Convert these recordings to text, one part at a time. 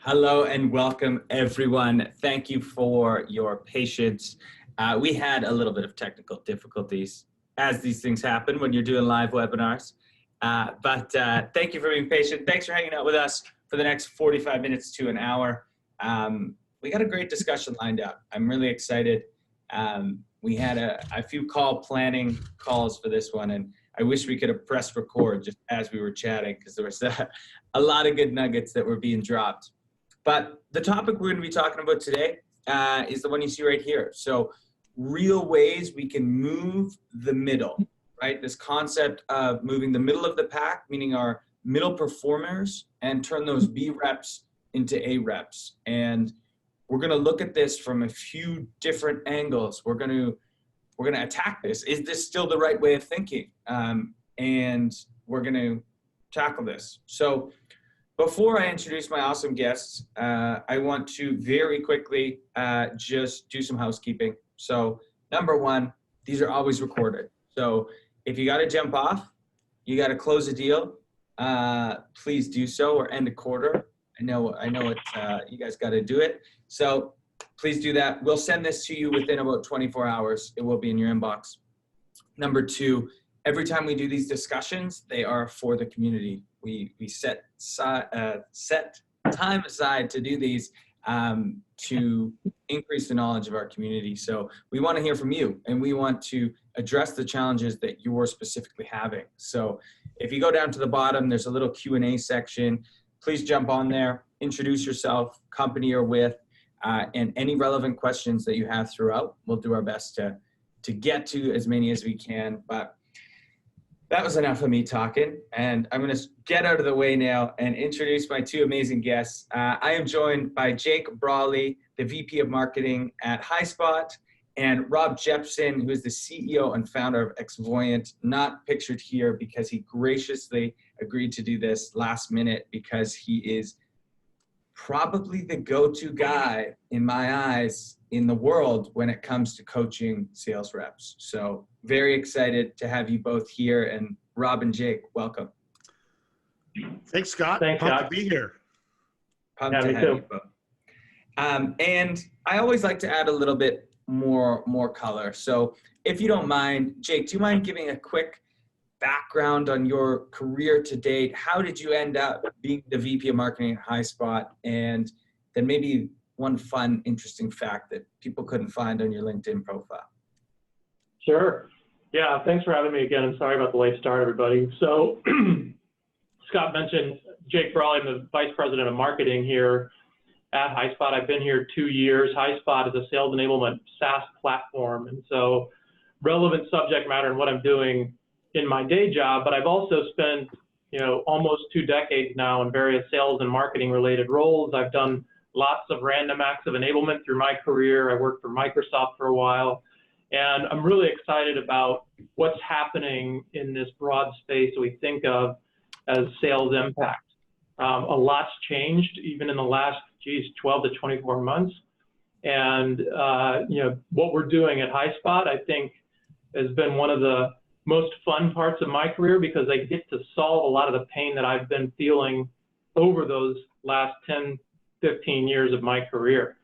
Hello and welcome, everyone. Thank you for your patience. We had a little bit of technical difficulties, as these things happen when you're doing live webinars. But thank you for being patient. Thanks for hanging out with us for the next 45 minutes to an hour. We got a great discussion lined up. I'm really excited. We had a few planning calls for this one, and I wish we could have pressed record just as we were chatting, because there was a lot of good nuggets that were being dropped. But the topic we're going to be talking about today is the one you see right here. So real ways we can move the middle, right? This concept of moving the middle of the pack, meaning our middle performers, and turn those B reps into A reps. And we're going to look at this from a few different angles. We're going to attack this. Is this still the right way of thinking? And we're going to tackle this. So before I introduce my awesome guests, I want to very quickly just do some housekeeping. So number one, these are always recorded. So if you got to jump off, you got to close a deal, please do so, or end a quarter. I know you guys got to do it. So please do that. We'll send this to you within about 24 hours. It will be in your inbox. Number two, every time we do these discussions, they are for the community. We set time aside to do these to increase the knowledge of our community. So we want to hear from you, and we want to address the challenges that you're specifically having. So if you go down to the bottom, there's a little Q&A section. Please jump on there, introduce yourself, company you're with, and any relevant questions that you have throughout. We'll do our best to get to as many as we can. But that was enough of me talking, and I'm going to get out of the way now and introduce my two amazing guests. I am joined by Jake Brawley, the VP of Marketing at Highspot, and Rob Jepson, who is the CEO and founder of Xvoyant, not pictured here because he graciously agreed to do this last minute, because he is probably the go-to guy in my eyes in the world when it comes to coaching sales reps. So very excited to have you both here. And Rob and Jake, welcome. Thanks, Scott. Thanks, Pumped Scott. to be here. Pumped to have you both. And I always like to add a little bit more color. So if you don't mind, Jake, do you mind giving a quick background on your career to date? How did you end up being the VP of Marketing at Highspot? And then maybe one fun, interesting fact that people couldn't find on your LinkedIn profile. Sure. Yeah, thanks for having me again. I'm sorry about the late start, everybody. So Scott mentioned Jake Brawley. I'm the Vice President of Marketing here at Highspot. I've been here 2 years. Highspot is a sales enablement SaaS platform. And so relevant subject matter in what I'm doing in my day job, but I've also spent, almost 2 decades now in various sales and marketing related roles. I've done lots of random acts of enablement through my career. I worked for Microsoft for a while, and I'm really excited about what's happening in this broad space that we think of as sales impact. A lot's changed even in the last, 12 to 24 months. And, what we're doing at Highspot, I think, has been one of the most fun parts of my career, because I get to solve a lot of the pain that I've been feeling over those last 10, 15 years of my career.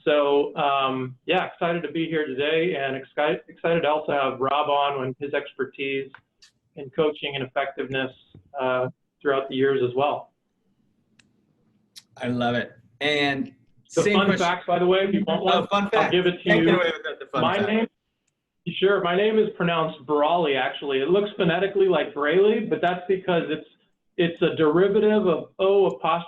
So excited to be here today, and excited to also have Rob on when his expertise in coaching and effectiveness throughout the years as well. I love it. And the fun fact, by the way, if you want one, fun fact. I'll give it to Can't you. get away without the fun fact. My name is pronounced Brawley, actually. It looks phonetically like Brayley, but that's because it's a derivative of O''Breighh.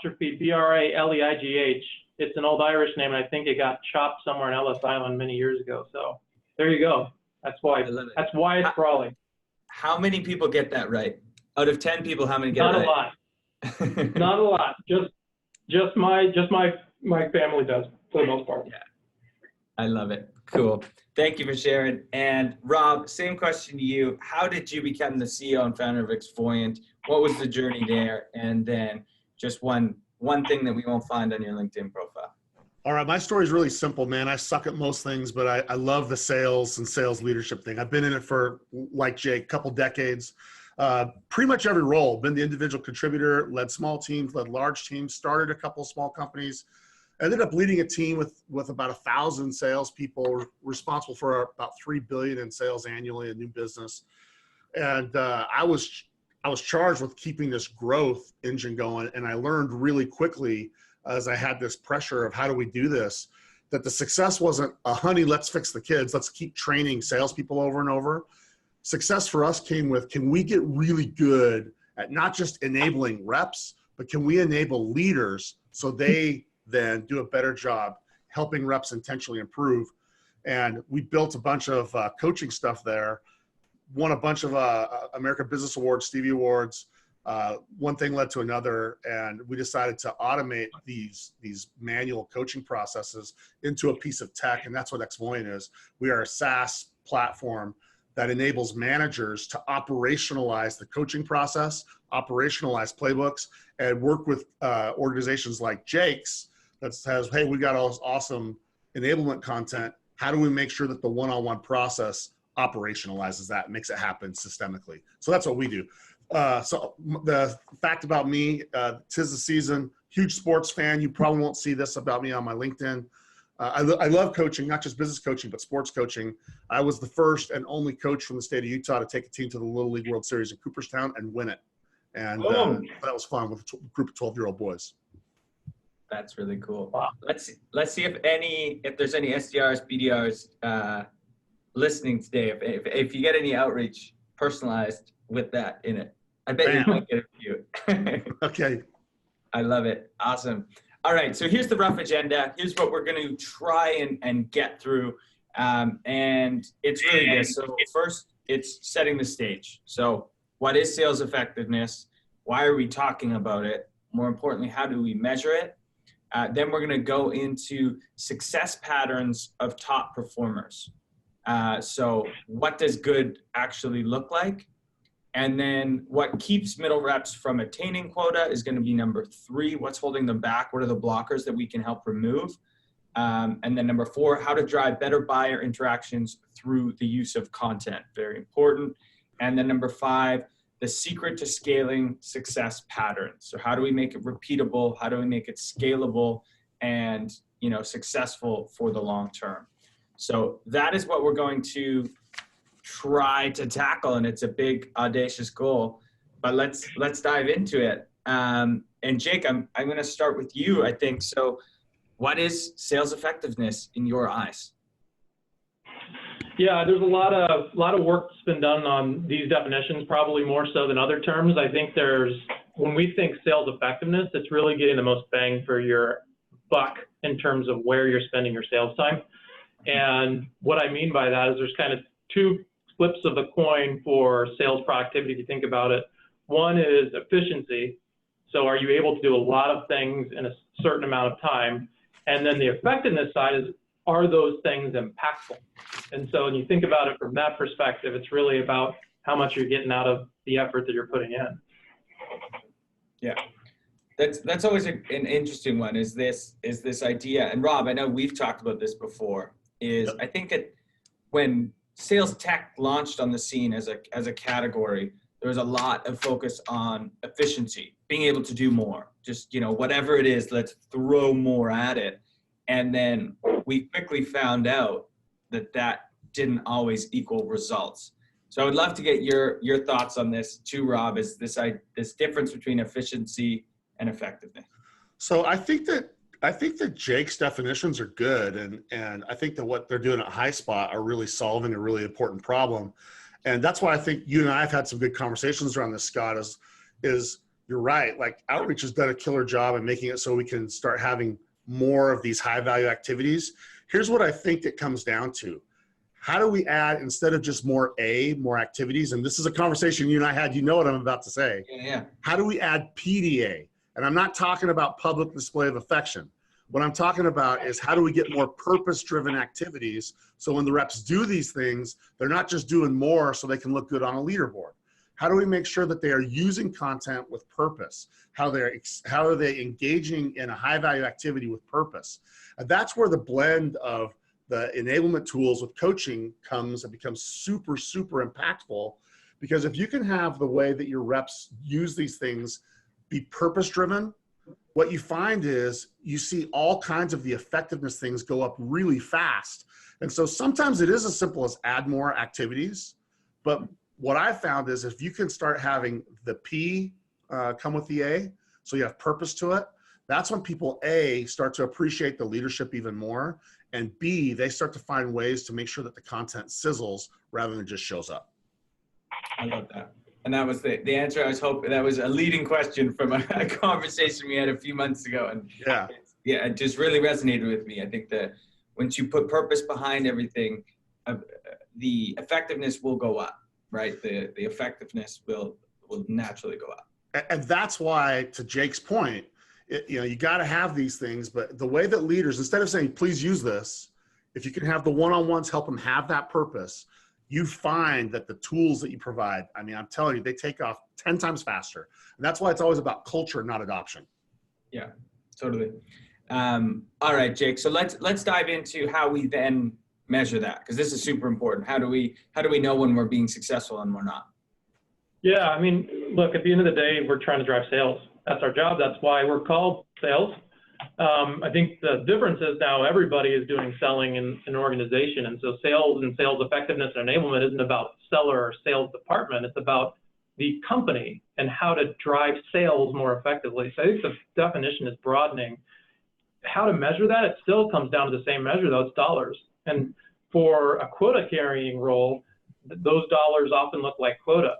It's an old Irish name, and I think it got chopped somewhere in Ellis Island many years ago. So there you go. That's why it's Brawley. How many people get that right? Out of 10 people, how many get it right? Not a lot. Not a lot. Just my family does, for the most part. Yeah. I love it. Cool. Thank you for sharing. And Rob, same question to you. How did you become the CEO and founder of Xvoyant? What was the journey there? And then just one thing that we won't find on your LinkedIn profile. All right, my story is really simple, man. I suck at most things, but I love the sales and sales leadership thing. I've been in it for, like Jake, a couple decades. Pretty much every role, been the individual contributor, led small teams, led large teams, started a couple of small companies, ended up leading a team with about 1,000 salespeople, responsible for about $3 billion in sales annually in new business. And I was charged with keeping this growth engine going. And I learned really quickly, as I had this pressure of how do we do this, that the success wasn't honey, let's fix the kids. Let's keep training salespeople over and over. Success for us came with, can we get really good at not just enabling reps, but can we enable leaders so they then do a better job helping reps intentionally improve? And we built a bunch of coaching stuff there, won a bunch of American Business Awards, Stevie Awards. One thing led to another, and we decided to automate these manual coaching processes into a piece of tech, and that's what Xvoyant is. We are a SaaS platform that enables managers to operationalize the coaching process, operationalize playbooks, and work with organizations like Jake's that says, hey, we got all this awesome enablement content. How do we make sure that the one-on-one process operationalizes that, makes it happen systemically? So that's what we do. So the fact about me, 'tis the season, huge sports fan. You probably won't see this about me on my LinkedIn. I love coaching, not just business coaching, but sports coaching. I was the first and only coach from the state of Utah to take a team to the Little League World Series in Cooperstown and win it. And that was fun with a group of 12-year-old boys. That's really cool. Wow. Let's see if there's any SDRs, BDRs listening today. If you get any outreach personalized with that in it, I bet you might get a few. Okay. I love it. Awesome. All right. So here's the rough agenda. Here's what we're going to try and get through. And it's really this. So first, it's setting the stage. So what is sales effectiveness? Why are we talking about it? More importantly, how do we measure it? Then we're going to go into success patterns of top performers. So what does good actually look like? And then what keeps middle reps from attaining quota is going to be number 3. What's holding them back? What are the blockers that we can help remove? And then number 4, how to drive better buyer interactions through the use of content. Very important. And then number 5, the secret to scaling success patterns. So how do we make it repeatable? How do we make it scalable and, successful for the long term? So that is what we're going to try to tackle, and it's a big, audacious goal. But let's dive into it. And Jake, I'm going to start with you, I think. So, what is sales effectiveness in your eyes? Yeah, there's a lot of work that's been done on these definitions, probably more so than other terms. I think when we think sales effectiveness, it's really getting the most bang for your buck in terms of where you're spending your sales time. And what I mean by that is there's kind of 2 flips of the coin for sales productivity, if you think about it. One is efficiency. So are you able to do a lot of things in a certain amount of time? And then the effectiveness side is, are those things impactful? And so when you think about it from that perspective, it's really about how much you're getting out of the effort that you're putting in. Yeah, that's always an interesting one, is this idea. And Rob, I know we've talked about this before, is I think that when sales tech launched on the scene as a category, there was a lot of focus on efficiency, being able to do more, just, whatever it is, let's throw more at it. And then we quickly found out that didn't always equal results. So I would love to get your thoughts on this too, Rob, is this difference between efficiency and effectiveness. So I think that Jake's definitions are good, and I think that what they're doing at Highspot are really solving a really important problem. And that's why I think you and I have had some good conversations around this, Scott, is you're right. Like, outreach has done a killer job in making it so we can start having more of these high value activities. Here's what I think it comes down to. How do we add, instead of just more activities? And this is a conversation you and I had, you know what I'm about to say. Yeah. How do we add PDA? And I'm not talking about public display of affection. What I'm talking about is, how do we get more purpose-driven activities so when the reps do these things, they're not just doing more so they can look good on a leaderboard. How do we make sure that they are using content with purpose? How are they engaging in a high-value activity with purpose? And that's where the blend of the enablement tools with coaching comes and becomes super, super impactful, Because if you can have the way that your reps use these things be purpose-driven, what you find is you see all kinds of the effectiveness things go up really fast. And so sometimes it is as simple as add more activities. But what I found is if you can start having the P come with the A, so you have purpose to it, that's when people, A, start to appreciate the leadership even more, and B, they start to find ways to make sure that the content sizzles rather than just shows up. I love that. And that was the answer I was hoping. That was a leading question from a conversation we had a few months ago. And yeah, it just really resonated with me. I think that once you put purpose behind everything, the effectiveness will go up, right? The effectiveness will naturally go up. And that's why, to Jake's point, you got to have these things, but the way that leaders, instead of saying, please use this, if you can have the one-on-ones help them have that purpose, you find that the tools that you provide, I mean, I'm telling you, they take off 10 times faster. And that's why it's always about culture, not adoption. Yeah, totally. All right, Jake. So let's dive into how we then measure that, because this is super important. How do we know when we're being successful and we're not? Yeah, I mean, look, at the end of the day, we're trying to drive sales. That's our job. That's why we're called sales. I think the difference is now everybody is doing selling in an organization. And so sales and sales effectiveness and enablement isn't about seller or sales department. It's about the company and how to drive sales more effectively. So I think the definition is broadening. How to measure that, it still comes down to the same measure, though, it's dollars. And for a quota carrying role, those dollars often look like quota.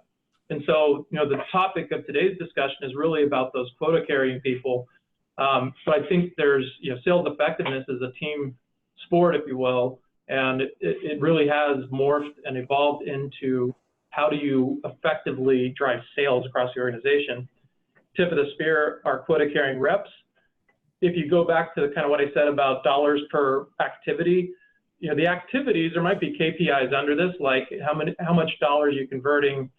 And so, the topic of today's discussion is really about those quota carrying people. So I think there's, sales effectiveness is a team sport, if you will, and it really has morphed and evolved into how do you effectively drive sales across the organization. Tip of the spear are quota carrying reps. If you go back to kind of what I said about dollars per activity, the activities, there might be KPIs under this, like how much dollars you're converting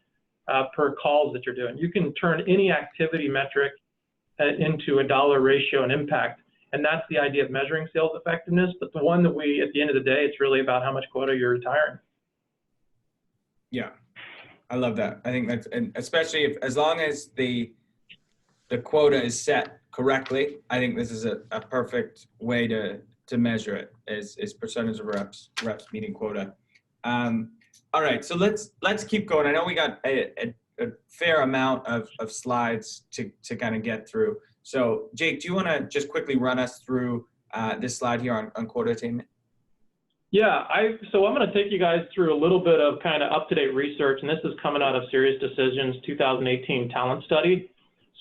per calls that you're doing. You can turn any activity metric into a dollar ratio and impact. And that's the idea of measuring sales effectiveness. But the one that at the end of the day, it's really about how much quota you're retiring. Yeah, I love that. I think that's, and especially as long as the quota is set correctly, I think this is a perfect way to measure it is percentage of reps meeting quota. All right, so let's keep going. I know we got a fair amount of slides to kind of get through. So Jake, do you want to just quickly run us through this slide here on quota attainment? Yeah, so I'm going to take you guys through a little bit of kind of up-to-date research, and this is coming out of Serious Decisions 2018 talent study.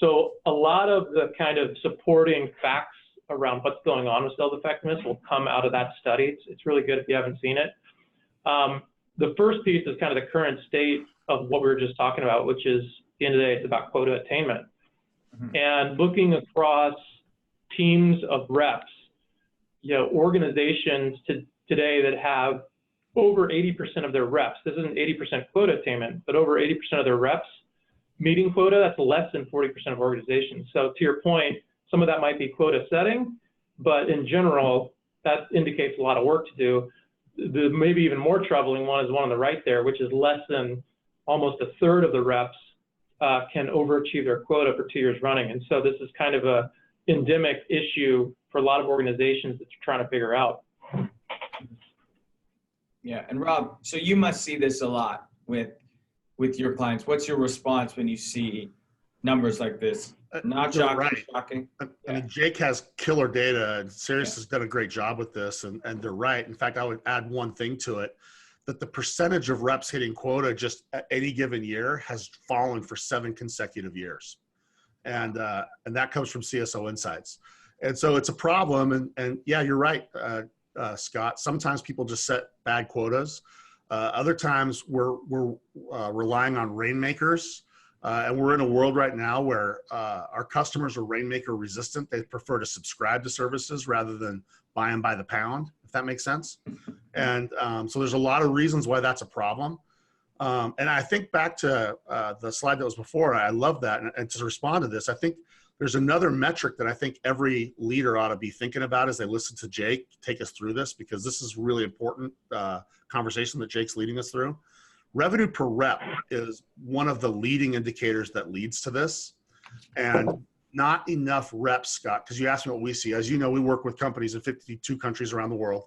So a lot of the kind of supporting facts around what's going on with sales effectiveness will come out of that study. It's really good if you haven't seen it. The first piece is kind of the current state of what we were just talking about, which is, at the end of the day, it's about quota attainment. Mm-hmm. And looking across teams of reps, organizations today that have over 80% of their reps, this isn't 80% quota attainment, but over 80% of their reps meeting quota, that's less than 40% of organizations. So to your point, some of that might be quota setting, but in general, that indicates a lot of work to do. The maybe even more troubling one is one on the right there, which is less than almost a third of the reps can overachieve their quota for 2 years running. And so this is kind of a endemic issue for a lot of organizations that you're trying to figure out. Yeah, and Rob, so you must see this a lot with your clients. What's your response when you see numbers like this? Not shocking, right. Shocking. I mean, Jake has killer data, and Serious has done a great job with this, and they're right. In fact, I would add one thing to it, that the percentage of reps hitting quota just at any given year has fallen for 7 consecutive years. And that comes from CSO Insights. And so it's a problem, and yeah, you're right, Scott. Sometimes people just set bad quotas. Other times we're relying on rainmakers. And we're in a world right now where our customers are rainmaker resistant. They prefer to subscribe to services rather than buy them by the pound, if that makes sense. And so there's a lot of reasons why that's a problem. And I think back to the slide that was before, I love that. And to respond to this, I think there's another metric that I think every leader ought to be thinking about as they listen to Jake take us through this, because this is really important conversation that Jake's leading us through. revenue per rep is one of the leading indicators that leads to this. And not enough reps, Scott, because you asked me what we see. As you know, we work with companies in 52 countries around the world.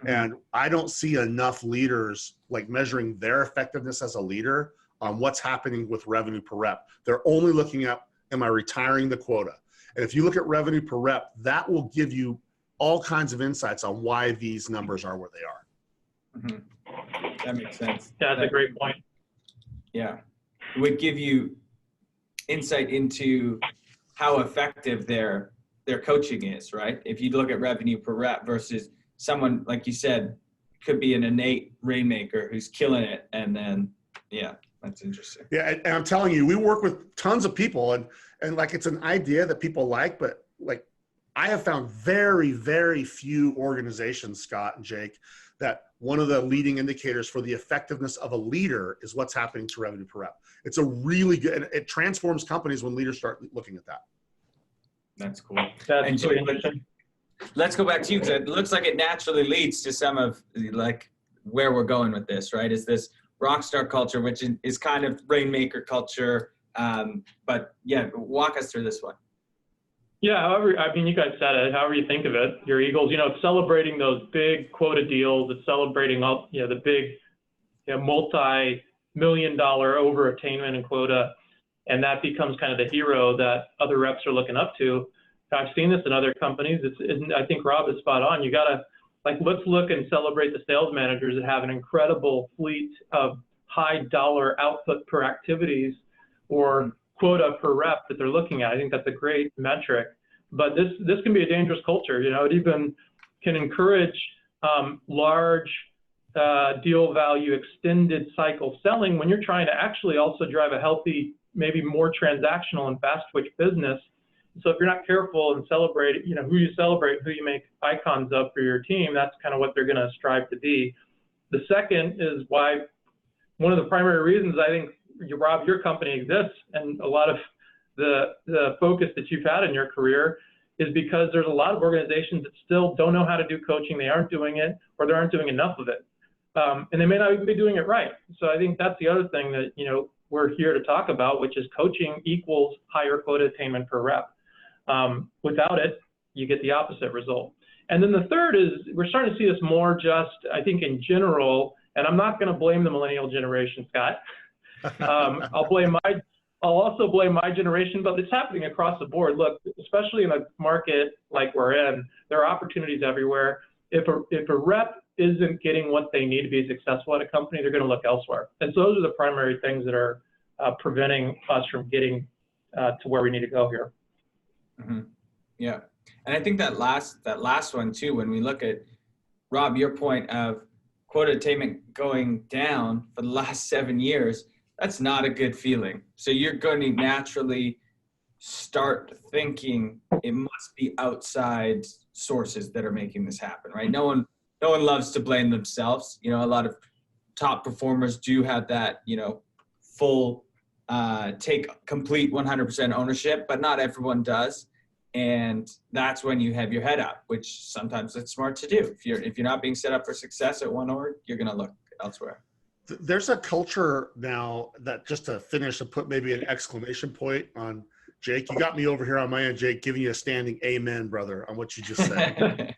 And I don't see enough leaders like measuring their effectiveness as a leader on what's happening with revenue per rep. They're only looking at, am I retiring the quota? And if you look at revenue per rep, that will give you all kinds of insights on why these numbers are where they are. That makes sense. Yeah, that's a great point. Yeah. It would give you insight into how effective their coaching is, right? If you look at revenue per rep versus someone, like you said, could be an innate rainmaker who's killing it. And then, yeah, that's interesting. Yeah, and I'm telling you, we work with tons of people, and like it's an idea that people like, but like I have found very, very few organizations, Scott and Jake, that one of the leading indicators for the effectiveness of a leader is what's happening to revenue per rep. It's a really good, and it transforms companies when leaders start looking at that. That's cool. That's And really interesting. let's go back to you, because it looks like it naturally leads to some of like where we're going with this, right? Is this rockstar culture, which is kind of rainmaker culture. But yeah, walk us through this one. Yeah, however, I mean, you guys said it, however you think of it, your Eagles, you know, it's celebrating those big quota deals, it's celebrating all, you know, the big, you know, multi-million-dollar over attainment and quota, and that becomes kind of the hero that other reps are looking up to. I've seen this in other companies. I think Rob is spot on. You gotta, like, let's look and celebrate the sales managers that have an incredible fleet of high dollar output per activities or quota per rep that they're looking at. I think that's a great metric, but this can be a dangerous culture. You know, it even can encourage large deal value extended cycle selling when you're trying to actually also drive a healthy, maybe more transactional and fast twitch business. So if you're not careful and celebrate, you know, who you celebrate, who you make icons of for your team, that's kind of what they're going to strive to be. The second is why one of the primary reasons I think, Rob, your company exists, and a lot of the focus that you've had in your career is because there's a lot of organizations that still don't know how to do coaching. They aren't doing it, or they aren't doing enough of it. And they may not even be doing it right. So I think that's the other thing that, you know, we're here to talk about, which is coaching equals higher quota attainment per rep. Without it, you get the opposite result. And then the third is we're starting to see this more just, I think, in general, and I'm not going to blame the millennial generation, Scott. I'll also blame my generation, but it's happening across the board. Look, especially in a market like we're in, there are opportunities everywhere. If a rep isn't getting what they need to be successful at a company, they're going to look elsewhere. And so those are the primary things that are preventing us from getting to where we need to go here. Mm-hmm. Yeah, and I think that last one too, when we look at, Rob, your point of quota attainment going down for the last 7 years, that's not a good feeling. So you're going to naturally start thinking it must be outside sources that are making this happen, right? No one loves to blame themselves. You know, a lot of top performers do have that, you know, full take complete 100% ownership, but not everyone does. And that's when you have your head up, which sometimes it's smart to do. If you're not being set up for success at one org, you're going to look elsewhere. There's a culture now that, just to finish and put maybe an exclamation point on Jake, you got me over here on my end, Jake, giving you a standing amen, brother, on what you just said.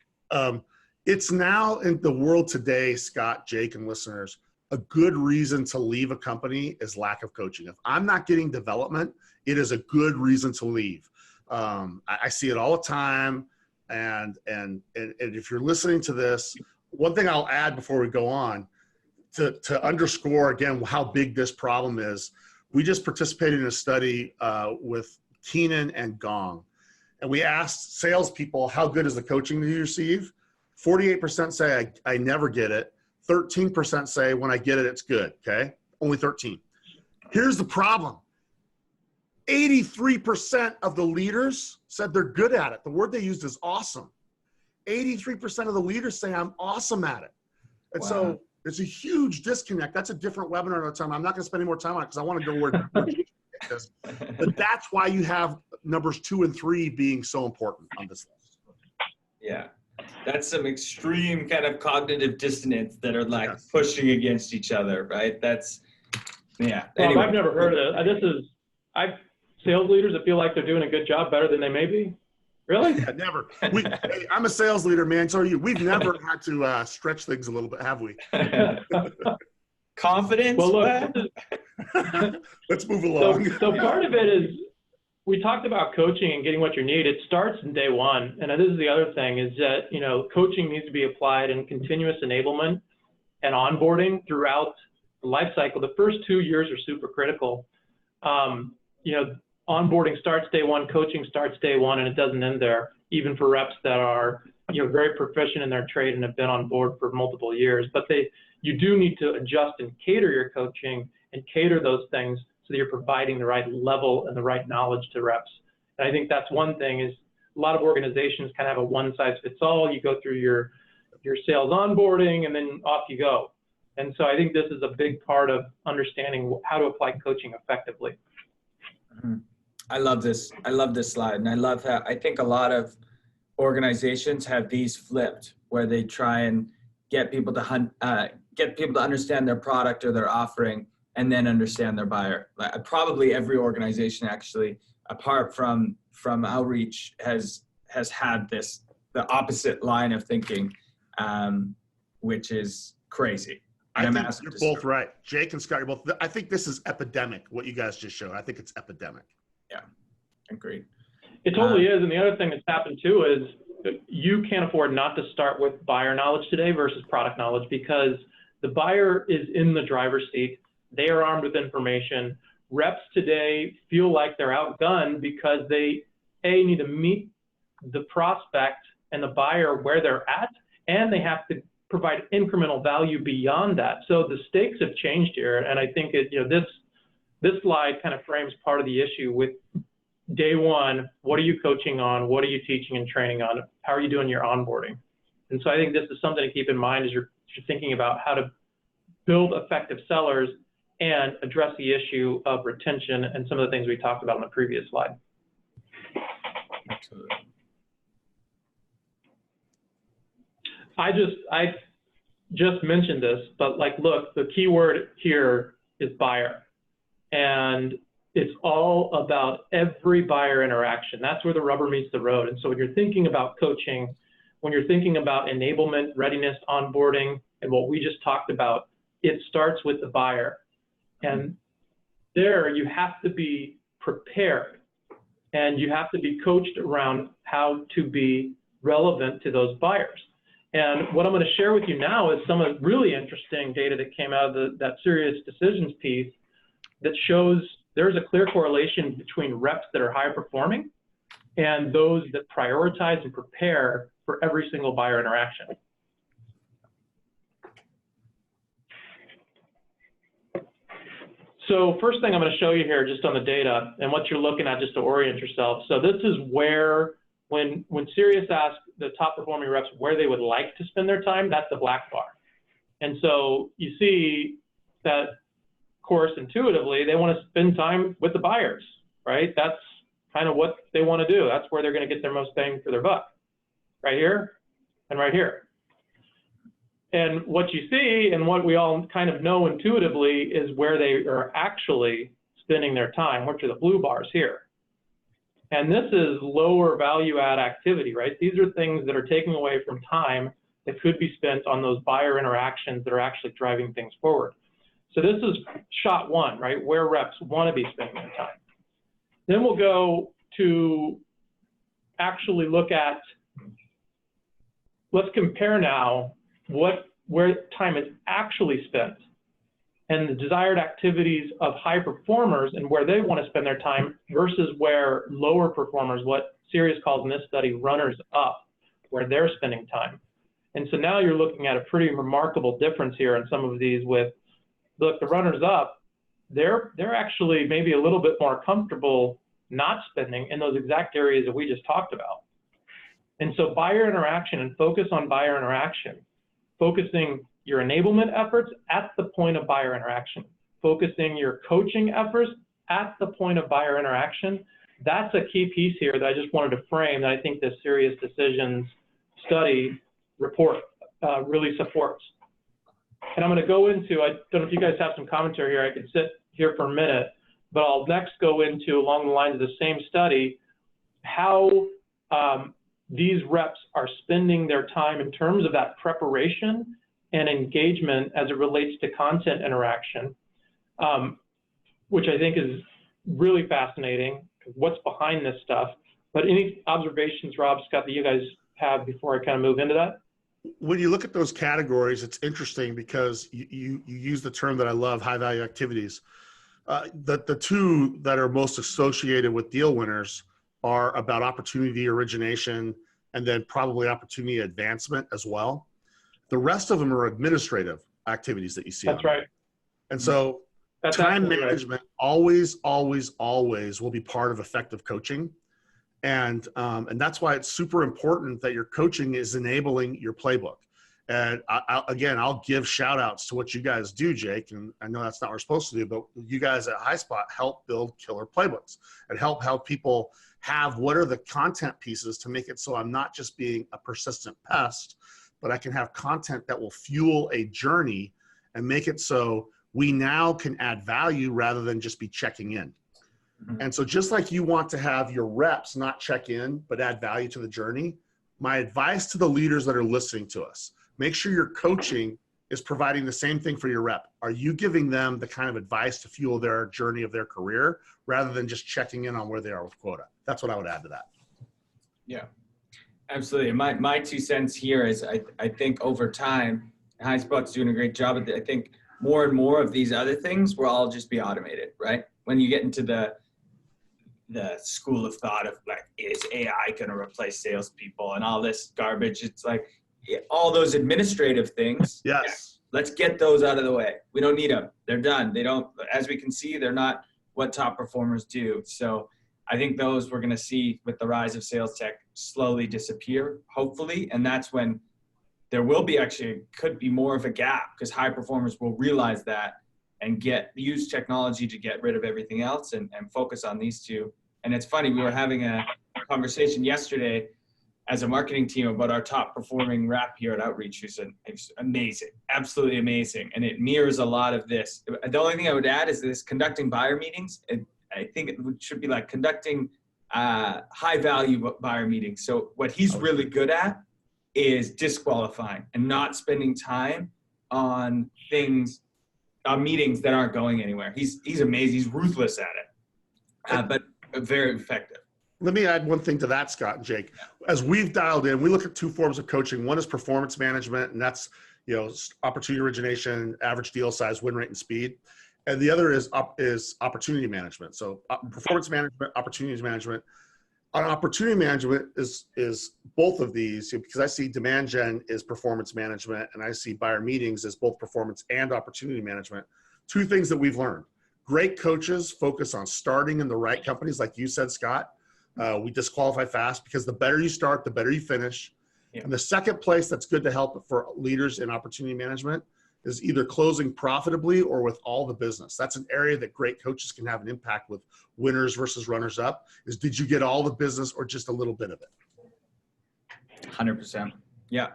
It's now in the world today, Scott, Jake, and listeners, a good reason to leave a company is lack of coaching. If I'm not getting development, it is a good reason to leave. I see it all the time. And if you're listening to this, one thing I'll add before we go on to underscore again how big this problem is, we just participated in a study with Keenan and Gong, and we asked salespeople, how good is the coaching that you receive? 48% say I never get it. 13% say when I get it, it's good. Okay. Only 13. Here's the problem. 83% of the leaders said they're good at it. The word they used is awesome. 83% of the leaders say I'm awesome at it. And wow. So there's a huge disconnect. That's a different webinar at a time. I'm not going to spend any more time on it because I want to go where this. But that's why you have numbers 2 and 3 being so important on this list. Yeah. That's some extreme kind of cognitive dissonance that are like pushing against each other, right? That's Yeah. Well, Anyway. I've never heard of it. Sales leaders that feel like they're doing a good job better than they may be. Really? Yeah, never. Hey, I'm a sales leader, man. So are you. We've never had to stretch things a little bit, have we? Confidence? Well, look, Let's move along. so part of it is, we talked about coaching and getting what you need. It starts in day one. And this is the other thing, is that, you know, coaching needs to be applied in continuous enablement and onboarding throughout the life cycle. The first 2 years are super critical. You know, onboarding starts day one, coaching starts day one, and it doesn't end there, even for reps that are, you know, very proficient in their trade and have been on board for multiple years. But you do need to adjust and cater your coaching and cater those things so that you're providing the right level and the right knowledge to reps. And I think that's one thing, is a lot of organizations kind of have a one-size-fits-all. You go through your sales onboarding and then off you go. And so I think this is a big part of understanding how to apply coaching effectively. Mm-hmm. I love this. I love this slide. And I love how I think a lot of organizations have these flipped, where they try and get people to understand their product or their offering, and then understand their buyer. Like, probably every organization, actually, apart from outreach, has had the opposite line of thinking, which is crazy. I think you're both right. Jake and Scott, you're both. I think this is epidemic, what you guys just showed. I think it's epidemic. Yeah, agreed. It totally is. And the other thing that's happened too is you can't afford not to start with buyer knowledge today versus product knowledge, because the buyer is in the driver's seat. They are armed with information. Reps today feel like they're outgunned because they, need to meet the prospect and the buyer where they're at, and they have to provide incremental value beyond that. So the stakes have changed here. And I think this slide kind of frames part of the issue with day one. What are you coaching on? What are you teaching and training on? How are you doing your onboarding? And so I think this is something to keep in mind as you're thinking about how to build effective sellers and address the issue of retention and some of the things we talked about on the previous slide. Absolutely. I just mentioned this, but like, look, the key word here is buyer. And it's all about every buyer interaction. That's where the rubber meets the road. And so when you're thinking about coaching, when you're thinking about enablement, readiness, onboarding, and what we just talked about, it starts with the buyer. And there you have to be prepared, and you have to be coached around how to be relevant to those buyers. And what I'm going to share with you now is some of the really interesting data that came out of that serious decisions piece that shows there's a clear correlation between reps that are high performing and those that prioritize and prepare for every single buyer interaction. So first thing I'm going to show you here just on the data and what you're looking at just to orient yourself. So this is where, when Sirius asked the top performing reps where they would like to spend their time, that's the black bar. And so you see that, of course, intuitively, they want to spend time with the buyers, right? That's kind of what they want to do. That's where they're going to get their most bang for their buck, right here and right here. And what you see, and what we all kind of know intuitively, is where they are actually spending their time, which are the blue bars here. And this is lower value add activity, right? These are things that are taking away from time that could be spent on those buyer interactions that are actually driving things forward. So this is shot one, right? Where reps want to be spending their time. Then we'll go to actually look at, let's compare now where time is actually spent and the desired activities of high performers and where they want to spend their time versus where lower performers, what Sirius calls in this study, runners up, where they're spending time. And so now you're looking at a pretty remarkable difference here in some of these with, look, the runners up, they're actually maybe a little bit more comfortable not spending in those exact areas that we just talked about. And so buyer interaction and focus on buyer interaction, focusing your enablement efforts at the point of buyer interaction, focusing your coaching efforts at the point of buyer interaction. That's a key piece here that I just wanted to frame that I think this Serious Decisions study report really supports. And I'm going to go into, I don't know if you guys have some commentary here. I could sit here for a minute, but I'll next go into, along the lines of the same study, how these reps are spending their time in terms of that preparation and engagement as it relates to content interaction, which I think is really fascinating. What's behind this stuff? But any observations, Rob, Scott, that you guys have before I kind of move into that? When you look at those categories, it's interesting because you use the term that I love, high value activities. The two that are most associated with deal winners are about opportunity origination and then probably opportunity advancement as well. The rest of them are administrative activities that you see. That's right. And so time management always will be part of effective coaching. And that's why it's super important that your coaching is enabling your playbook. And I'll give shout outs to what you guys do, Jake. And I know that's not what we're supposed to do, but you guys at Highspot help build killer playbooks and help people have what are the content pieces to make it so I'm not just being a persistent pest, but I can have content that will fuel a journey and make it so we now can add value rather than just be checking in. And so just like you want to have your reps not check in, but add value to the journey, my advice to the leaders that are listening to us, make sure your coaching is providing the same thing for your rep. Are you giving them the kind of advice to fuel their journey of their career rather than just checking in on where they are with quota? That's what I would add to that. Yeah, absolutely. My 2 cents here is I think over time, Highspot's doing a great job. I think more and more of these other things will all just be automated, right? When you get into the school of thought of like, is AI going to replace salespeople and all this garbage? It's like all those administrative things. Yes. Yeah, let's get those out of the way. We don't need them. They're done. They don't, as we can see, they're not what top performers do. So I think those we're going to see with the rise of sales tech slowly disappear, hopefully. And that's when there will be could be more of a gap because high performers will realize that and use technology to get rid of everything else and focus on these two. And it's funny, we were having a conversation yesterday as a marketing team about our top performing rep here at Outreach, who's amazing, absolutely amazing. And it mirrors a lot of this. The only thing I would add is this conducting buyer meetings. I think it should be like conducting high value buyer meetings. So what he's really good at is disqualifying and not spending time on meetings that aren't going anywhere. He's amazing. He's ruthless at it, but very effective. Let me add one thing to that, Scott and Jake. As we've dialed in, we look at 2 forms of coaching. One is performance management, and that's opportunity origination, average deal size, win rate, and speed. And the other is opportunity management. So performance management, opportunities management. On opportunity management is both of these, because I see demand gen is performance management, and I see buyer meetings as both performance and opportunity management. 2 things that we've learned. Great coaches focus on starting in the right companies, like you said, Scott. We disqualify fast because the better you start, the better you finish. Yeah. And the second place that's good to help for leaders in opportunity management is either closing profitably or with all the business. That's an area that great coaches can have an impact with winners versus runners up, is did you get all the business or just a little bit of it? 100%. Yeah,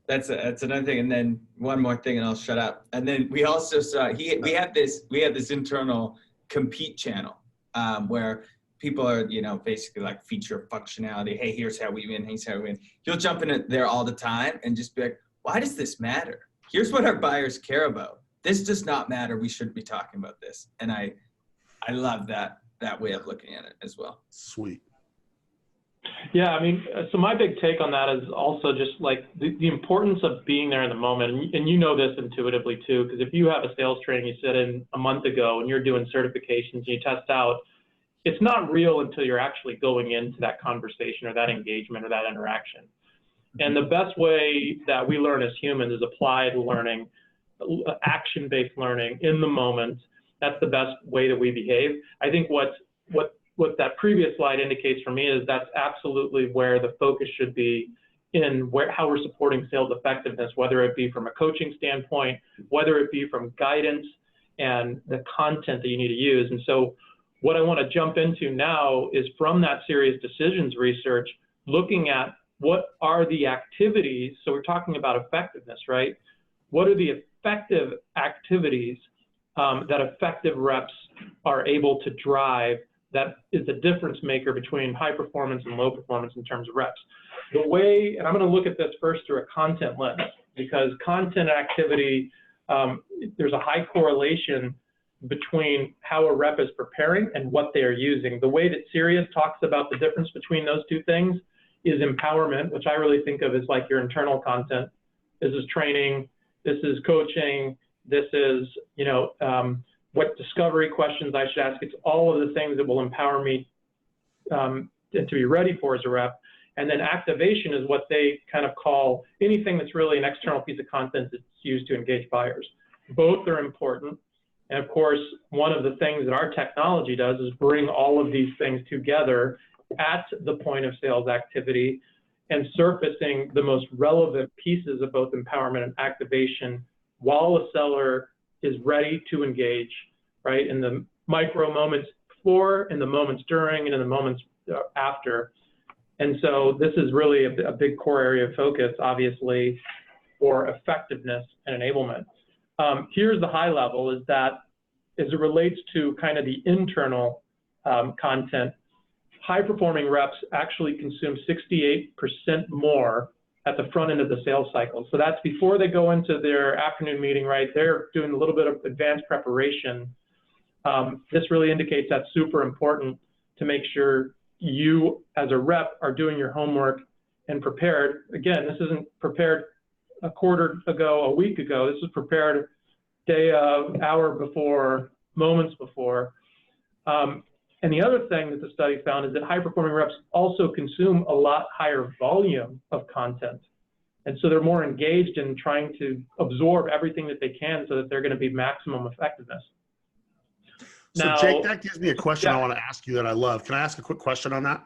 that's another thing. And then one more thing and I'll shut up. And then we also saw, we had this internal compete channel where people are, basically like feature functionality. Hey, here's how we win. Here's how we win. You'll jump in it there all the time and just be like, why does this matter? Here's what our buyers care about. This does not matter. We shouldn't be talking about this. And I love that way of looking at it as well. Sweet. Yeah, I mean, so my big take on that is also just like the importance of being there in the moment. And you know this intuitively too, because if you have a sales training you sit in a month ago and you're doing certifications and you test out, it's not real until you're actually going into that conversation or that engagement or that interaction. And the best way that we learn as humans is applied learning, action-based learning in the moment. That's the best way that we behave. I think what that previous slide indicates for me is that's absolutely where the focus should be in how we're supporting sales effectiveness, whether it be from a coaching standpoint, whether it be from guidance and the content that you need to use. And so what I want to jump into now is from that serious decisions research, looking at what are the activities. So we're talking about effectiveness, right? What are the effective activities that effective reps are able to drive that is the difference maker between high performance and low performance in terms of reps. The way, and I'm going to look at this first through a content lens, because content activity, there's a high correlation between how a rep is preparing and what they are using. The way that Sirius talks about the difference between those two things is empowerment, which I really think of as like your internal content. This is training, this is coaching, this is, you know, what discovery questions I should ask. It's all of the things that will empower me to be ready for as a rep. And then activation is what they kind of call anything that's really an external piece of content that's used to engage buyers. Both are important. And of course, one of the things that our technology does is bring all of these things together at the point of sales activity and surfacing the most relevant pieces of both empowerment and activation while a seller is ready to engage, right? In the micro moments before, in the moments during, and in the moments after. And so this is really a big core area of focus, obviously, for effectiveness and enablement. Here's the high level, is that as it relates to kind of the internal content, high-performing reps actually consume 68% more at the front end of the sales cycle. So that's before they go into their afternoon meeting, right? They're doing a little bit of advanced preparation. This really indicates that's super important to make sure you, as a rep, are doing your homework and prepared. Again, this isn't prepared a quarter ago, a week ago. This is prepared day of, hour before, moments before. And the other thing that the study found is that high-performing reps also consume a lot higher volume of content. And so they're more engaged in trying to absorb everything that they can so that they're going to be maximum effectiveness. So Now, Jake, that gives me a question yeah. I want to ask you that I love. Can I ask a quick question on that?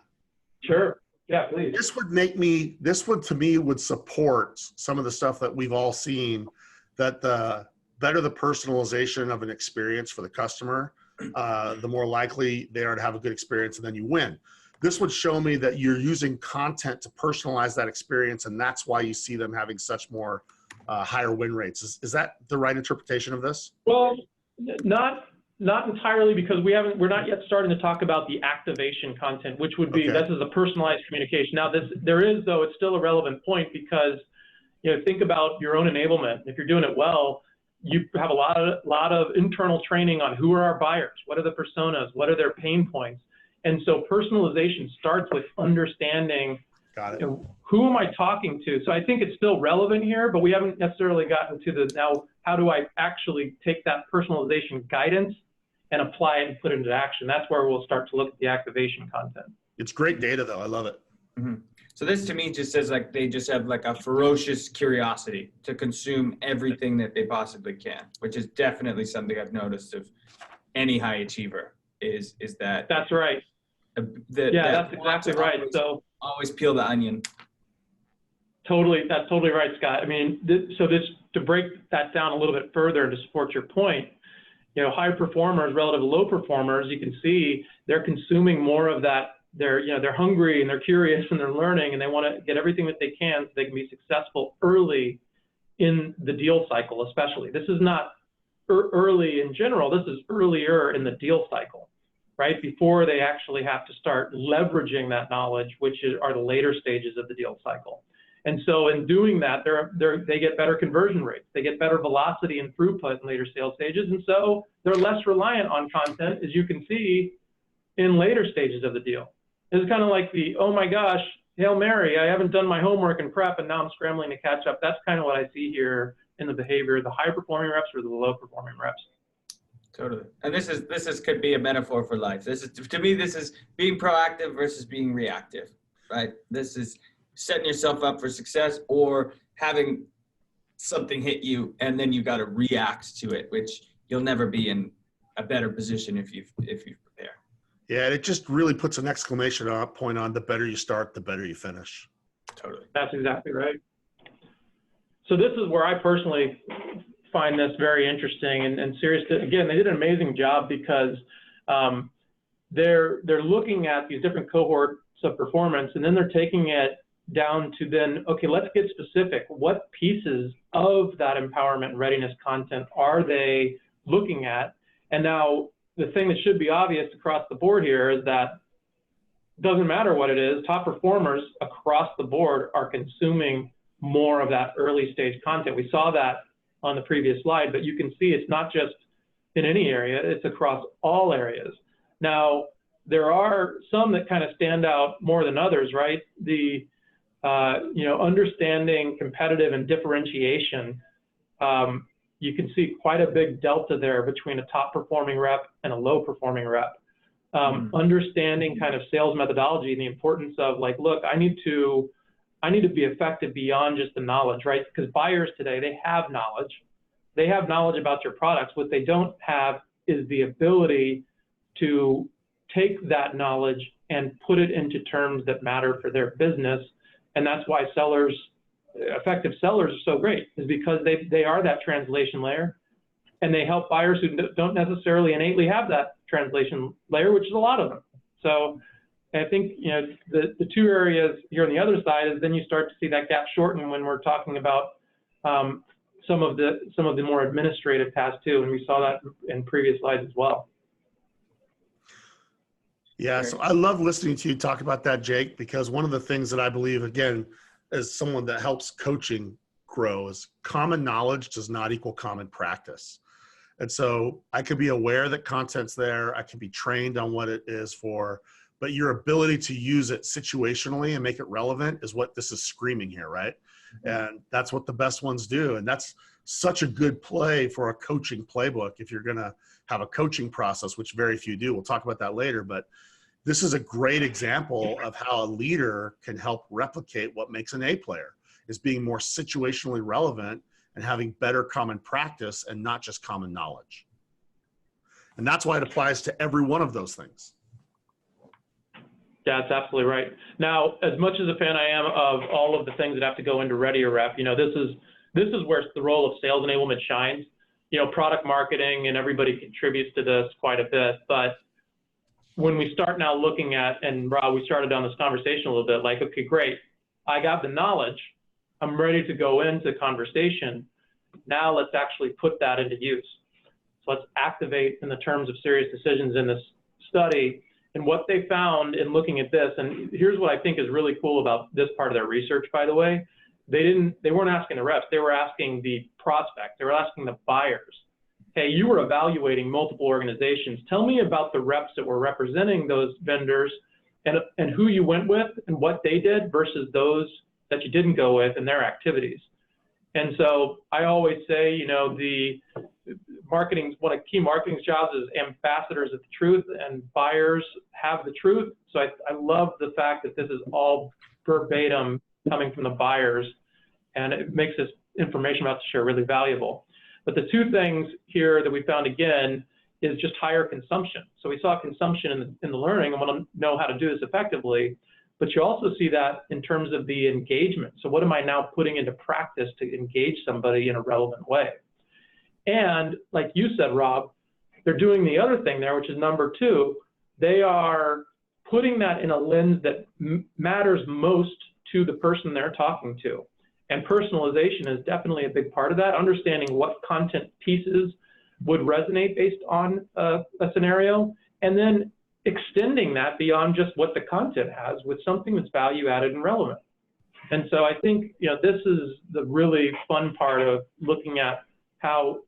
Sure. Yeah, please. This would to me would support some of the stuff that we've all seen, that the better the personalization of an experience for the customer, the more likely they are to have a good experience, and then you win. This would show me that you're using content to personalize that experience, and that's why you see them having such more higher win rates. Is that the right interpretation of this? Well, not entirely, because we're not yet starting to talk about the activation content, which would be, Okay. This is a personalized communication. Now there is, though, it's still a relevant point, because, you know, think about your own enablement. If you're doing it well, you have a lot of internal training on who are our buyers, what are the personas, what are their pain points. And so personalization starts with understanding, Got it. you know, who am I talking to? So I think it's still relevant here, but we haven't necessarily gotten to the now, how do I actually take that personalization guidance and apply it and put it into action? That's where we'll start to look at the activation content. It's great data, though. I love it. Mm-hmm. So this to me just says like they just have like a ferocious curiosity to consume everything that they possibly can, which is definitely something I've noticed of any high achiever is that. That's right. That's exactly right. So always peel the onion. Totally, that's totally right, Scott. I mean, to break that down a little bit further and to support your point, you know, high performers relative to low performers, you can see they're consuming more of that. They're hungry and they're curious and they're learning, and they want to get everything that they can so they can be successful early in the deal cycle, especially. This is not early in general, this is earlier in the deal cycle, right? Before they actually have to start leveraging that knowledge, which are the later stages of the deal cycle. And so in doing that, they get better conversion rates, they get better velocity and throughput in later sales stages, and so they're less reliant on content, as you can see, in later stages of the deal. It's kind of like the, oh my gosh, Hail Mary, I haven't done my homework and prep and now I'm scrambling to catch up. That's kind of what I see here in the behavior, the high performing reps or the low performing reps. Totally. And this could be a metaphor for life. To me, this is being proactive versus being reactive, right? This is setting yourself up for success or having something hit you and then you got to react to it, which you'll never be in a better position if you prepare. Yeah, and it just really puts an exclamation point on the better you start, the better you finish. Totally. That's exactly right. So this is where I personally find this very interesting, and Sirius, again, they did an amazing job because they're looking at these different cohorts of performance, and then they're taking it down to then, okay, let's get specific. What pieces of that empowerment and readiness content are they looking at. And now the thing that should be obvious across the board here is that doesn't matter what it is, top performers across the board are consuming more of that early stage content. We saw that on the previous slide, but you can see it's not just in any area, it's across all areas. Now, there are some that kind of stand out more than others, right? The, understanding competitive and differentiation, you can see quite a big delta there between a top performing rep and a low performing rep. Understanding kind of sales methodology and the importance of like, look, I need to be effective beyond just the knowledge, right? Because buyers today, they have knowledge. They have knowledge about your products. What they don't have is the ability to take that knowledge and put it into terms that matter for their business. And that's why effective sellers are so great, is because they are that translation layer, and they help buyers who don't necessarily innately have that translation layer, which is a lot of them. So I think, the two areas here on the other side is then you start to see that gap shorten when we're talking about some of the more administrative tasks too, and we saw that in previous slides as well. Yeah, so I love listening to you talk about that, Jake, because one of the things that I believe, again, as someone that helps coaching grow, is common knowledge does not equal common practice. And so I could be aware that content's there, I can be trained on what it is for, but your ability to use it situationally and make it relevant is what this is screaming here, right? And that's what the best ones do. And that's such a good play for a coaching playbook if you're gonna have a coaching process, which very few do. We'll talk about that later, but this is a great example of how a leader can help replicate what makes an A player, is being more situationally relevant and having better common practice and not just common knowledge. And that's why it applies to every one of those things. Yeah, that's absolutely right. Now, as much as a fan I am of all of the things that have to go into Ready or Rep, this is where the role of sales enablement shines. Product marketing and everybody contributes to this quite a bit. But when we start now looking at, and Rob, we started down this conversation a little bit, like, okay, great, I got the knowledge, I'm ready to go into conversation. Now let's actually put that into use. So let's activate in the terms of serious decisions in this study. And what they found in looking at this, and here's what I think is really cool about this part of their research, by the way, they weren't asking the reps, they were asking the prospects, they were asking the buyers. Hey, you were evaluating multiple organizations. Tell me about the reps that were representing those vendors and who you went with and what they did versus those that you didn't go with and their activities. And so I always say, the marketing, one of key marketing's jobs is ambassadors of the truth, and buyers have the truth. So I love the fact that this is all verbatim coming from the buyers, and it makes this information about the share really valuable. But the two things here that we found again is just higher consumption. So we saw consumption in the learning, and want to know how to do this effectively. But you also see that in terms of the engagement. So what am I now putting into practice to engage somebody in a relevant way? And like you said, Rob, they're doing the other thing there, which is number two. They are putting that in a lens that matters most to the person they're talking to. And personalization is definitely a big part of that, understanding what content pieces would resonate based on a scenario, and then extending that beyond just what the content has with something that's value added and relevant. And so I think, this is the really fun part of looking at how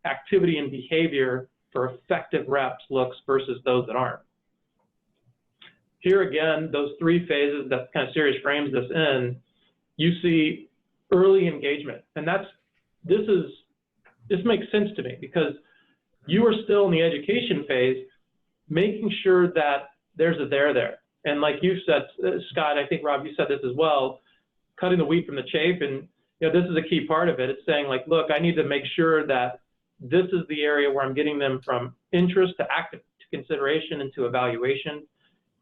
activity and behavior for effective reps looks versus those that aren't. Here again, those three phases that kind of Sirius frames this in, you see early engagement. And this makes sense to me because you are still in the education phase, making sure that there's a there. And like you said, Scott, I think, Rob, you said this as well, cutting the wheat from the chaff. And this is a key part of it. It's saying like, look, I need to make sure that this is the area where I'm getting them from interest to active to consideration and to evaluation.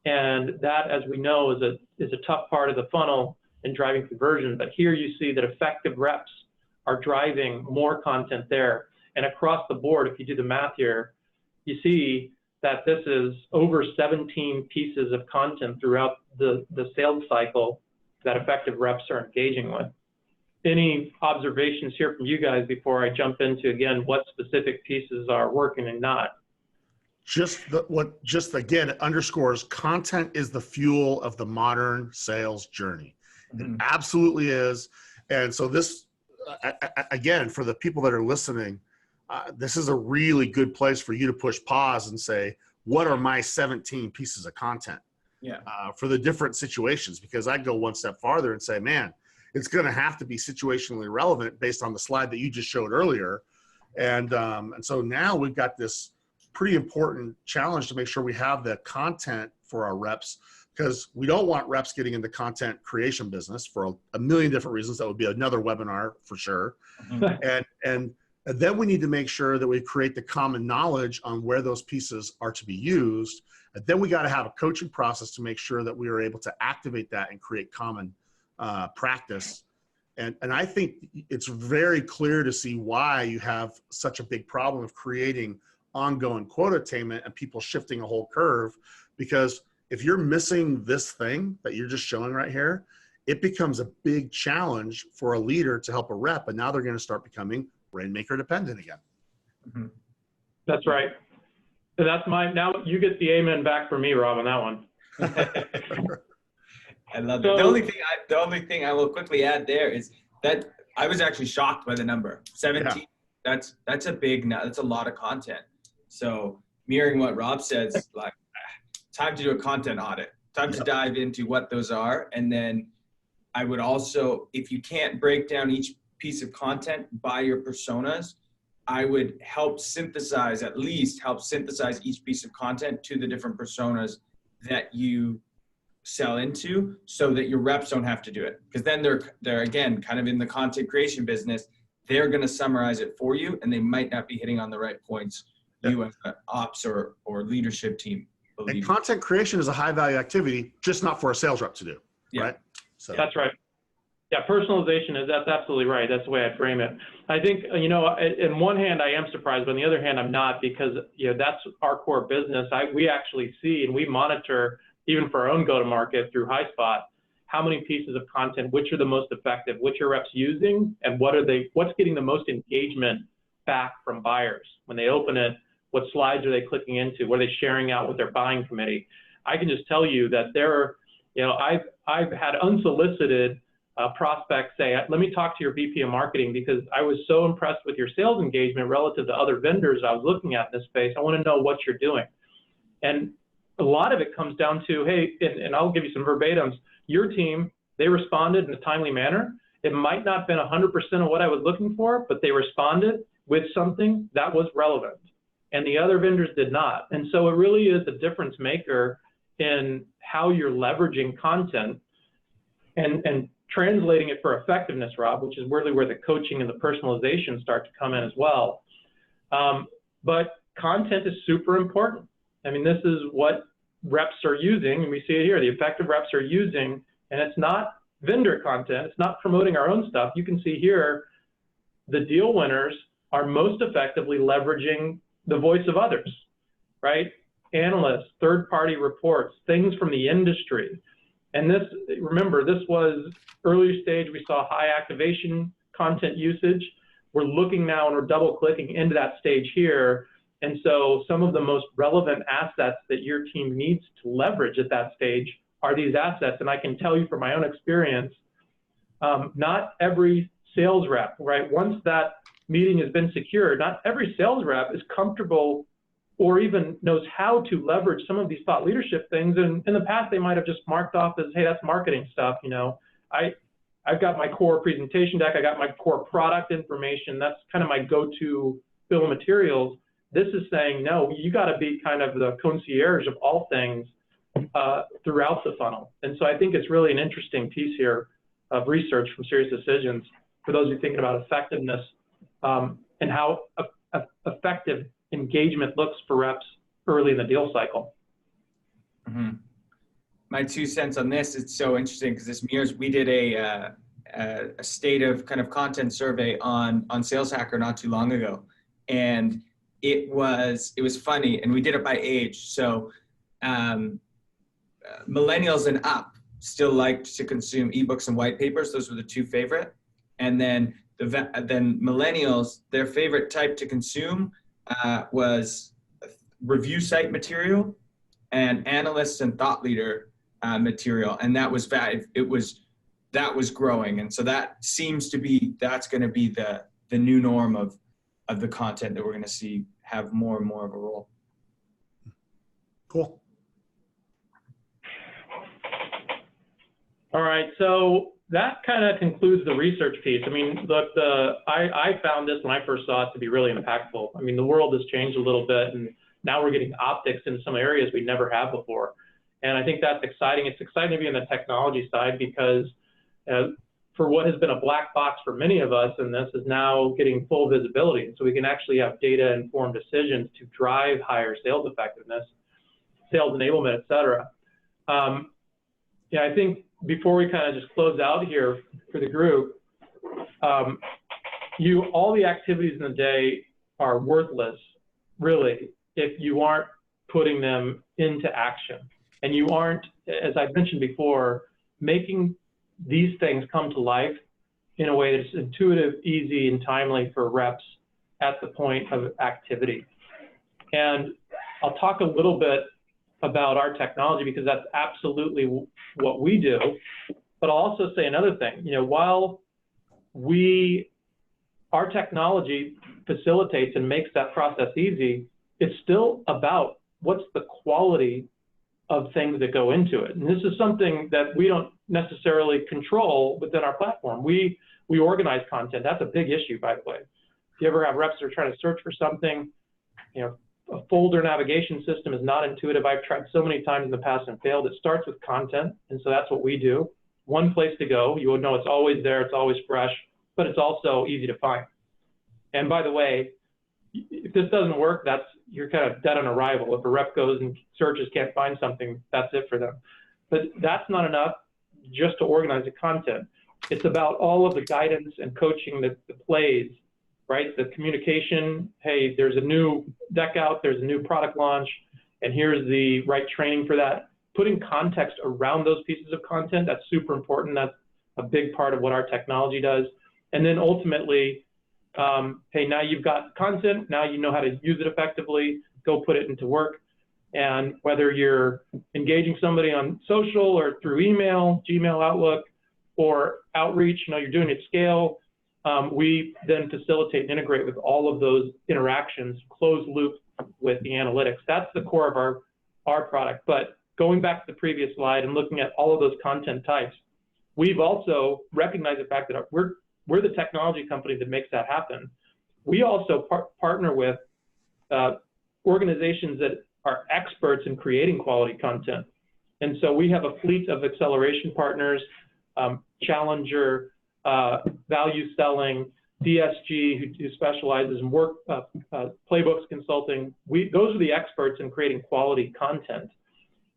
And that, as we know, is a tough part of the funnel in driving conversion. But here you see that effective reps are driving more content there. And across the board, if you do the math here, you see that this is over 17 pieces of content throughout the sales cycle that effective reps are engaging with. any observations here from you guys before I jump into, again, what specific pieces are working and not? Again, it underscores content is the fuel of the modern sales journey. It absolutely is. And so this, again, for the people that are listening, this is a really good place for you to push pause and say, what are my 17 pieces of content for the different situations? Because I go one step farther and say, man, it's going to have to be situationally relevant based on the slide that you just showed earlier. And so now we've got this pretty important challenge to make sure we have the content for our reps, because we don't want reps getting into content creation business for a million different reasons. That would be another webinar for sure. And then we need to make sure that we create the common knowledge on where those pieces are to be used. And then we got to have a coaching process to make sure that we are able to activate that and create common practice. And I think it's very clear to see why you have such a big problem of creating ongoing quota attainment and people shifting a whole curve, because if you're missing this thing that you're just showing right here, it becomes a big challenge for a leader to help a rep, and now they're going to start becoming rainmaker dependent again. That's right. So that's now you get the amen back from me, Rob, on that one. I love it. The only thing I will quickly add there is that I was actually shocked by the number 17. Yeah. That's a big, that's a lot of content. So mirroring what Rob says, like, time to do a content audit, time to dive into what those are. And then I would also, if you can't break down each piece of content by your personas, I would at least help synthesize each piece of content to the different personas that you sell into, so that your reps don't have to do it. Because then they're again, kind of in the content creation business, they're going to summarize it for you, and they might not be hitting on the right points you as an ops or leadership team believe. And content creation is a high value activity, just not for a sales rep to do, right? So that's right. Yeah, personalization that's absolutely right. That's the way I frame it. I think, in one hand, I am surprised, but on the other hand, I'm not, because, that's our core business. We actually see and we monitor, even for our own go-to-market through Highspot, how many pieces of content, which are the most effective, which are reps using, and what's getting the most engagement back from buyers when they open it. What slides are they clicking into? What are they sharing out with their buying committee? I can just tell you that I've had unsolicited prospects say, let me talk to your VP of marketing, because I was so impressed with your sales engagement relative to other vendors I was looking at in this space. I want to know what you're doing. And a lot of it comes down to, hey, and I'll give you some verbatims. Your team, they responded in a timely manner. It might not have been 100% of what I was looking for, but they responded with something that was relevant, and the other vendors did not. And so it really is a difference maker in how you're leveraging content and translating it for effectiveness, Rob, which is really where the coaching and the personalization start to come in as well. But content is super important. I mean, this is what reps are using, and we see it here. The effective reps are using, and it's not vendor content. It's not promoting our own stuff. You can see here, the deal winners are most effectively leveraging the voice of others, right? Analysts, third-party reports, things from the industry. And this, remember, this was early stage. We saw high activation content usage. We're looking now and we're double-clicking into that stage here. And so some of the most relevant assets that your team needs to leverage at that stage are these assets. And I can tell you from my own experience, not every sales rep, right? Once that meeting has been secured, not every sales rep is comfortable or even knows how to leverage some of these thought leadership things. And in the past, they might have just marked off as, hey, that's marketing stuff. I've got my core presentation deck. I got my core product information. That's kind of my go-to bill of materials. This is saying, no, you got to be kind of the concierge of all things throughout the funnel. And so I think it's really an interesting piece here of research from Serious Decisions for those who are thinking about effectiveness and how effective engagement looks for reps early in the deal cycle. Mm-hmm. My 2 cents on this, it's so interesting because this mirrors, we did a state of kind of content survey on Sales Hacker not too long ago. And it was funny, and we did it by age. So millennials and up still liked to consume ebooks and white papers. Those were the 2 favorite. And then then millennials, their favorite type to consume was review site material and analysts and thought leader material, and that was growing, and so that seems to be that's going to be the new norm of the content that we're going to see have more and more of a role. Cool. All right, so that kind of concludes the research piece. I mean, look, I found this when I first saw it to be really impactful. I mean, the world has changed a little bit, and now we're getting optics in some areas we never have before. And I think that's exciting. It's exciting to be on the technology side because for what has been a black box for many of us, and this is now getting full visibility. So we can actually have data-informed decisions to drive higher sales effectiveness, sales enablement, et cetera. Yeah, I think before we kind of just close out here for the group, all the activities in the day are worthless, really, if you aren't putting them into action. And you aren't, as I mentioned before, making these things come to life in a way that's intuitive, easy, and timely for reps at the point of activity. And I'll talk a little bit about our technology because that's absolutely what we do. But I'll also say another thing. You know, while our technology facilitates and makes that process easy, it's still about what's the quality of things that go into it. And this is something that we don't necessarily control within our platform. We organize content. That's a big issue, by the way. If you ever have reps that are trying to search for something, you know, a folder navigation system is not intuitive. I've tried so many times in the past and failed. It starts with content, and so that's what we do. One place to go. You would know it's always there, it's always fresh, but it's also easy to find. And by the way, if this doesn't work, you're kind of dead on arrival. If a rep goes and searches, can't find something, that's it for them. But that's not enough just to organize the content. It's about all of the guidance and coaching, the plays, right? The communication, hey, there's a new deck out, there's a new product launch, and here's the right training for that. Putting context around those pieces of content, that's super important. That's a big part of what our technology does. And then ultimately, hey, now you've got content, now you know how to use it effectively, go put it into work. And whether you're engaging somebody on social or through email, Gmail, Outlook, or outreach, you know, you're doing it at scale, we then facilitate and integrate with all of those interactions, closed loop with the analytics. That's the core of our product. But going back to the previous slide and looking at all of those content types, we've also recognized the fact that we're the technology company that makes that happen. We also partner with organizations that are experts in creating quality content. And so we have a fleet of acceleration partners, Challenger, Value Selling, DSG, who specializes in work, playbooks consulting. Those are the experts in creating quality content.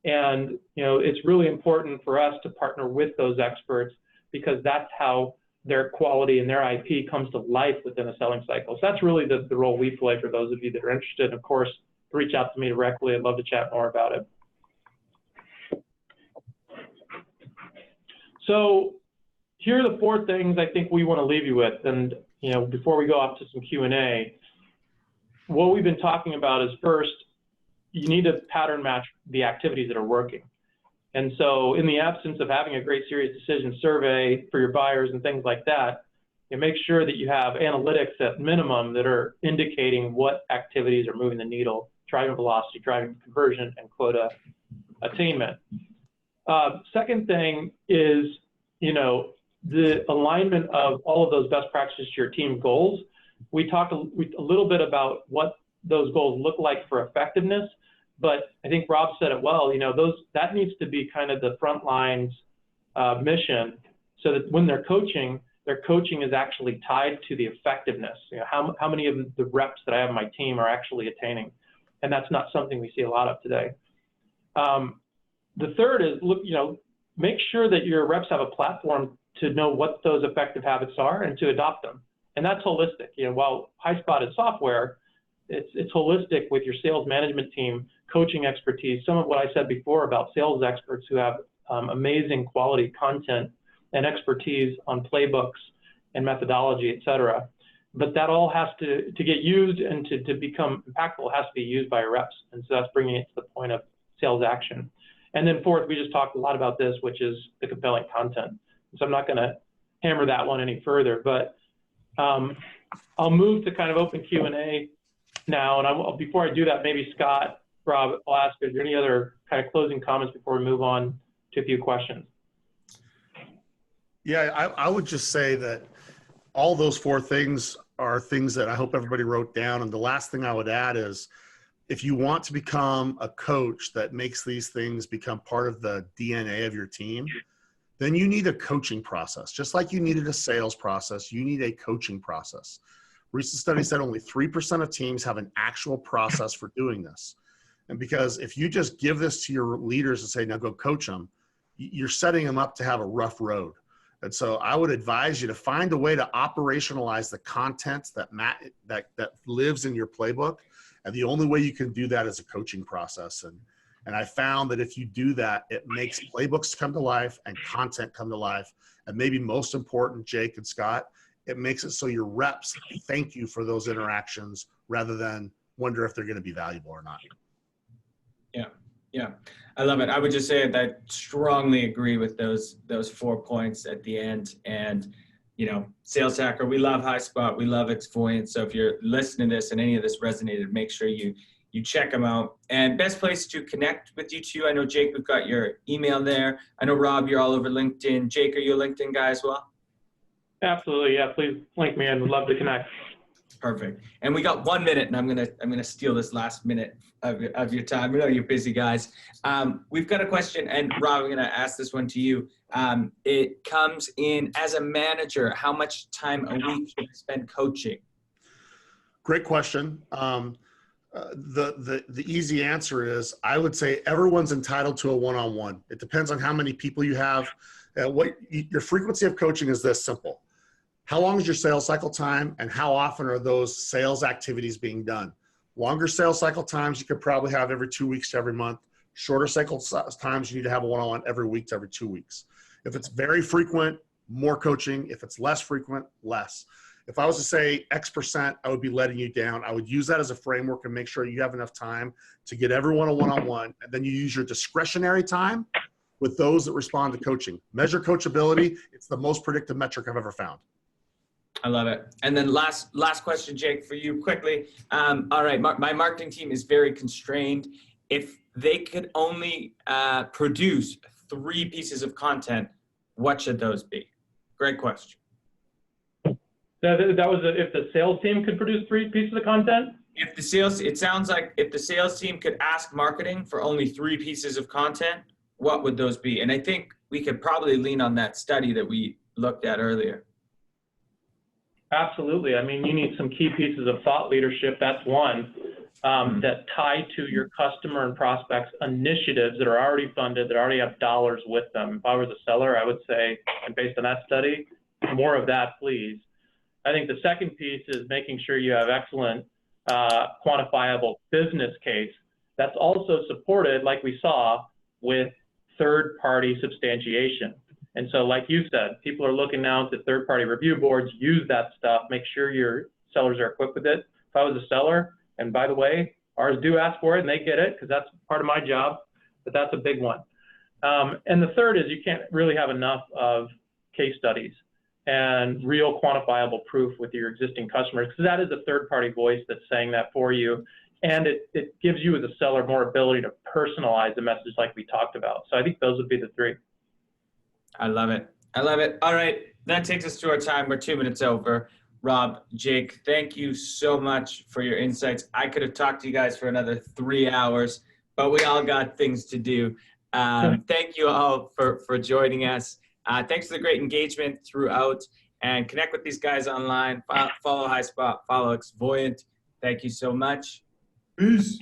And you know, it's really important for us to partner with those experts because that's how their quality and their IP comes to life within a selling cycle. So that's really the role we play for those of you that are interested. And of course, reach out to me directly. I'd love to chat more about it. So here are the 4 things I think we want to leave you with. And you know, before we go off to some Q&A, what we've been talking about is first, you need to pattern match the activities that are working. And so in the absence of having a great serious decision survey for your buyers and things like that, you make sure that you have analytics at minimum that are indicating what activities are moving the needle, driving velocity, driving conversion, and quota attainment. Second thing is, you know, the alignment of all of those best practices to your team goals. We talked a little bit about what those goals look like for effectiveness, but I think Rob said it well. You know, that needs to be kind of the front line's mission, so that when they're coaching, their coaching is actually tied to the effectiveness. You know, how many of the reps that I have on my team are actually attaining, and that's not something we see a lot of today. The third is, look, you know, make sure that your reps have a platform to know what those effective habits are and to adopt them, and that's holistic. You know, while Highspot is software, it's holistic with your sales management team, coaching expertise, some of what I said before about sales experts who have amazing quality content and expertise on playbooks and methodology, et cetera. But that all has to get used and to become impactful has to be used by reps. And so that's bringing it to the point of sales action. And then fourth, we just talked a lot about this, which is the compelling content. So I'm not going to hammer that one any further, but I'll move to kind of open Q&A now. And before I do that, maybe Scott, Rob, I'll ask, is there any other kind of closing comments before we move on to a few questions? Yeah, I would just say that all those four things are things that I hope everybody wrote down. And the last thing I would add is, if you want to become a coach that makes these things become part of the DNA of your team, then you need a coaching process. Just like you needed a sales process, you need a coaching process. Recent study said only 3% of teams have an actual process for doing this. And because if you just give this to your leaders and say, now go coach them, you're setting them up to have a rough road. And so I would advise you to find a way to operationalize the content that lives in your playbook. And the only way you can do that is a coaching process. And I found that if you do that, it makes playbooks come to life and content come to life. And maybe most important, Jake and Scott, it makes it so your reps thank you for those interactions rather than wonder if they're going to be valuable or not. Yeah, I love it. I would just say that I strongly agree with those 4 points at the end. And, you know, Sales Hacker, we love Highspot, we love Exfoliant. So if you're listening to this and any of this resonated, make sure you check them out. And best place to connect with you too. I know, Jake, we've got your email there. I know, Rob, you're all over LinkedIn. Jake, are you a LinkedIn guy as well? Absolutely, yeah. Please link me in. Would love to connect. Perfect. And we got 1 minute, and I'm gonna steal this last minute of your time. I know you're busy, guys. We've got a question, and Rob, I'm gonna ask this one to you. It comes in, as a manager, how much time a week should I spend coaching? Great question. The easy answer is, I would say everyone's entitled to a one-on-one. It depends on how many people you have. Your frequency of coaching is this simple. How long is your sales cycle time, and how often are those sales activities being done? Longer sales cycle times, you could probably have every 2 weeks to every month. Shorter cycle times, you need to have a one-on-one every week to every 2 weeks. If it's very frequent, more coaching. If it's less frequent, less. If I was to say X%, I would be letting you down. I would use that as a framework and make sure you have enough time to get everyone a one-on-one, and then you use your discretionary time with those that respond to coaching. Measure coachability. It's the most predictive metric I've ever found. I love it. And then last question, Jake, for you quickly. All right, my marketing team is very constrained. If they could only produce 3 pieces of content, what should those be? Great question. That was if the sales team could produce 3 pieces of content? It sounds like if the sales team could ask marketing for only 3 pieces of content, what would those be? And I think we could probably lean on that study that we looked at earlier. Absolutely. I mean, you need some key pieces of thought leadership. That's one that tie to your customer and prospects initiatives that are already funded, that already have dollars with them. If I was a seller, I would say, and based on that study, more of that, please. I think the second piece is making sure you have excellent quantifiable business case that's also supported, like we saw, with third-party substantiation. And so, like you said, people are looking now to third-party review boards. Use that stuff. Make sure your sellers are equipped with it. If I was a seller, and by the way, ours do ask for it, and they get it because that's part of my job, but that's a big one. And the third is you can't really have enough of case studies and real quantifiable proof with your existing customers, because that is a third-party voice that's saying that for you. And it gives you as a seller more ability to personalize the message like we talked about. So I think those would be the 3. I love it. I love it. All right. That takes us to our time. We're 2 minutes over. Rob, Jake, thank you so much for your insights. I could have talked to you guys for another 3 hours, but we all got things to do. Thank you all for joining us. Thanks for the great engagement throughout, and connect with these guys online. Follow Highspot, follow Exfoliant. Thank you so much. Peace.